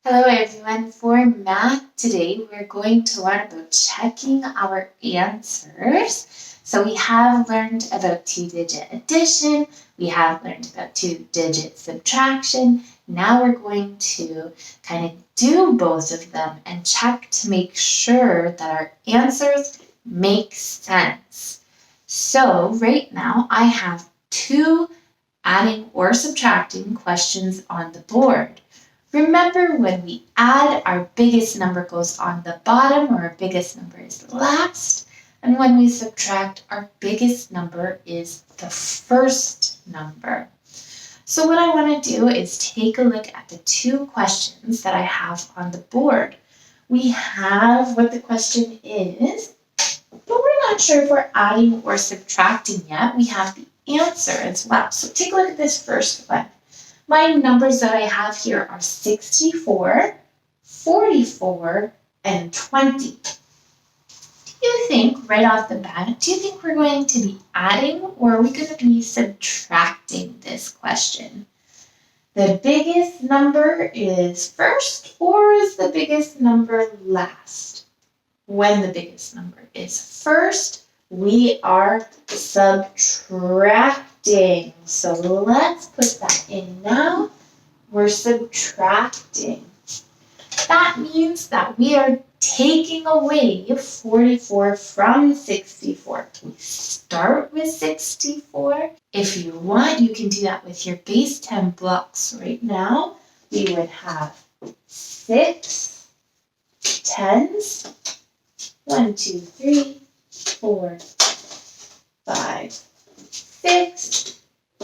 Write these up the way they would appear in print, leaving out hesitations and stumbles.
Hello everyone. For math today, we're going to learn about checking our answers. So we have learned about two-digit addition. We have learned about two-digit subtraction. Now we're going to kind of do both of them and check to make sure that our answers make sense. So right now I have two adding or subtracting questions on the board. Remember, when we add, our biggest number goes on the bottom, or our biggest number is last. And when we subtract, our biggest number is the first number. So what I want to do is take a look at the two questions that I have on the board. We have what the question is, but we're not sure if we're adding or subtracting yet. We have the answer as well. So take a look at this first one. My numbers that I have here are 64, 44, and 20. Do you think, right off the bat, do you think we're going to be adding or are we going to be subtracting this question? The biggest number is first or is the biggest number last? When the biggest number is first, we are subtracting. So let's put that in now. We're subtracting. That means that we are taking away 44 from 64. We start with 64. If you want, you can do that with your base 10 blocks right now. We would have 6 tens. 1, 2, 3, 4, 5, 6,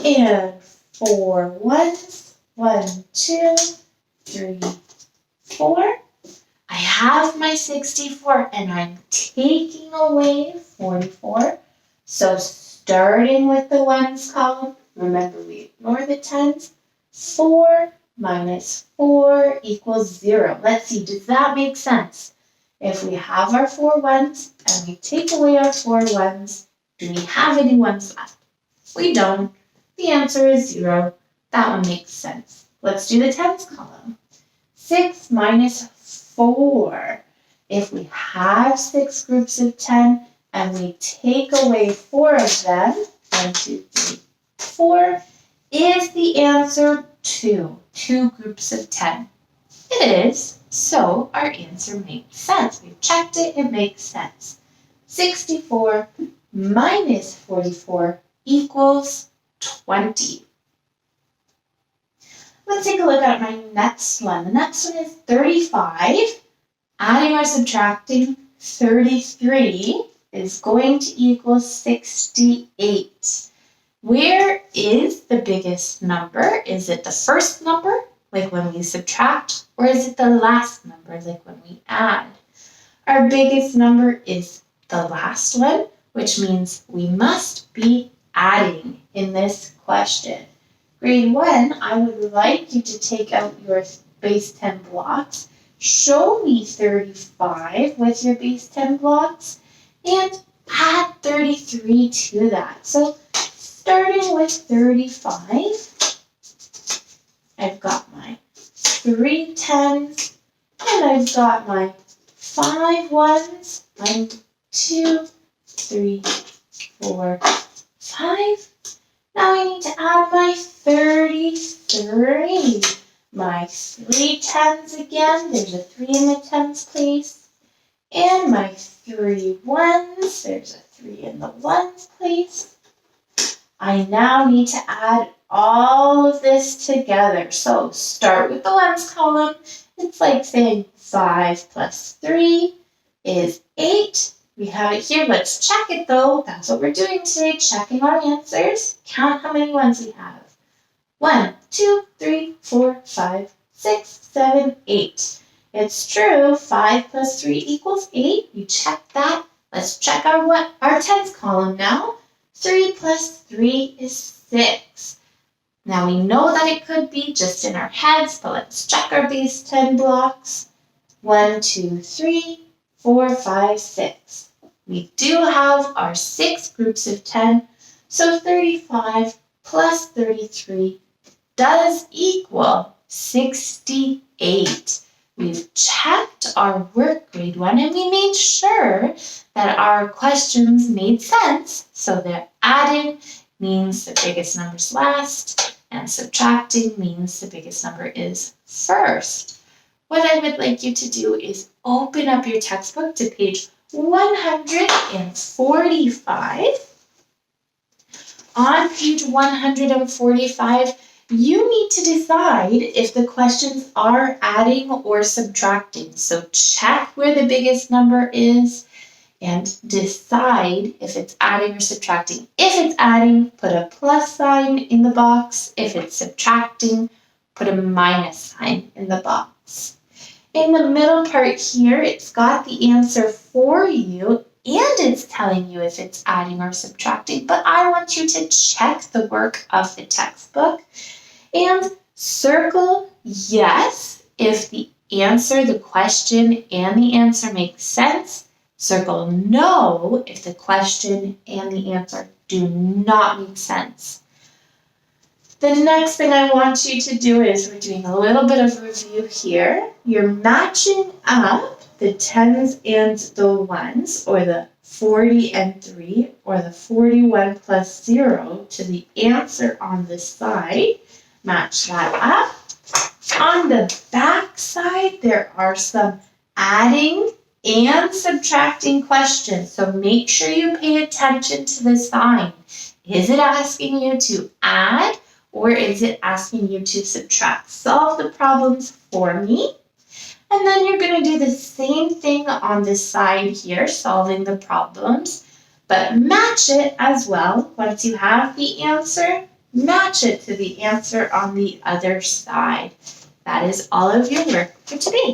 and 4 ones. 1, 2, 3, 4. I have my 64 and I'm taking away 44. So starting with the ones column, remember we ignore the tens. 4 minus 4 equals 0. Let's see, does that make sense? If we have our 4 ones and we take away our 4 ones, do we have any ones left? We don't. The answer is 0. That one makes sense. Let's do the tens column. 6 minus 4. If we have 6 groups of 10 and we take away 4 of them, 1, 2, 3, 4, is the answer 2? 2 groups of 10. It is. So our answer makes sense. We've checked it, it makes sense. 64 minus 44 equals 20. Let's take a look at my next one. The next one is 35. Adding or subtracting 33 is going to equal 68. Where is the biggest number? Is it the first number, like when we subtract, or is it the last number, like when we add? Our biggest number is the last one, which means we must be adding in this question. Grade 1, I would like you to take out your base 10 blocks, show me 35 with your base 10 blocks, and add 33 to that. So starting with 35, I've got my 3 tens, and I've got my 5 ones. 1, 2, 3, 4, 5. Now I need to add my 33. My 3 tens again. There's a 3 in the tens place. And my 3 ones. There's a 3 in the ones place. I now need to add all of this together. So start with the ones column. It's like saying 5 plus 3 is 8. We have it here. Let's check it though. That's what we're doing today, checking our answers. Count how many ones we have. 1, 2, 3, 4, 5, 6, 7, 8. It's true. 5 plus 3 equals 8. We checked that. Let's check our tens column now. 3 plus 3 is 6. Now we know that it could be just in our heads, but let's check our base 10 blocks. 1, 2, 3, 4, 5, 6. We do have our 6 groups of 10, so 35 plus 33 does equal 68. finished our work, grade 1, and we made sure that our questions made sense. So that adding means the biggest number's last, and subtracting means the biggest number is first. What I would like you to do is open up your textbook to page 145. On page 145, you need to decide if the questions are adding or subtracting. So check where the biggest number is and decide if it's adding or subtracting. If it's adding, put a plus sign in the box. If it's subtracting, put a minus sign in the box. In the middle part here, it's got the answer for you and it's telling you if it's adding or subtracting, but I want you to check the work of the textbook and circle yes if the answer, the question, and the answer make sense. Circle no if the question and the answer do not make sense. The next thing I want you to do is we're doing a little bit of review here. You're matching up the 10s and the 1s, or the 40 and 3, or the 41 plus 0 to the answer on the side. Match that up. On the back side, there are some adding and subtracting questions. So make sure you pay attention to the sign. Is it asking you to add or is it asking you to subtract? Solve the problems for me. And then you're going to do the same thing on this side here, solving the problems, but match it as well. Once you have the answer, match it to the answer on the other side. That is all of your work for today.